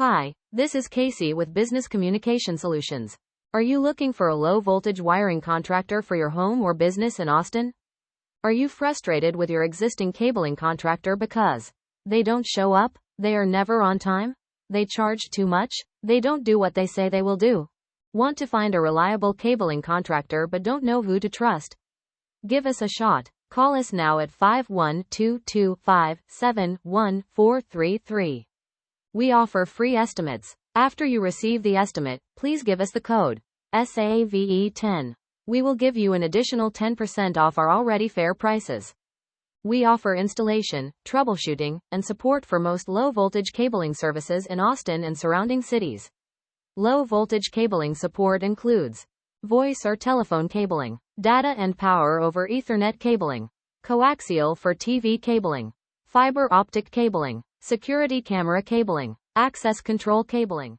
Hi, this is Casey with Business Communication Solutions. Are you looking for a low-voltage wiring contractor for your home or business in Austin? Are you frustrated with your existing cabling contractor because they don't show up, they are never on time, they charge too much, they don't do what they say they will do? Want to find a reliable cabling contractor but don't know who to trust? Give us a shot. Call us now at 51225711433. We offer free estimates. After you receive the estimate, please give us the code SAVE10. We will give you an additional 10% off our already fair prices. We offer installation, troubleshooting, and support for most low-voltage cabling services in Austin and surrounding cities. Low-voltage cabling support includes voice or telephone cabling, data and power over Ethernet cabling, coaxial for TV cabling, fiber optic cabling, security camera cabling, access control cabling.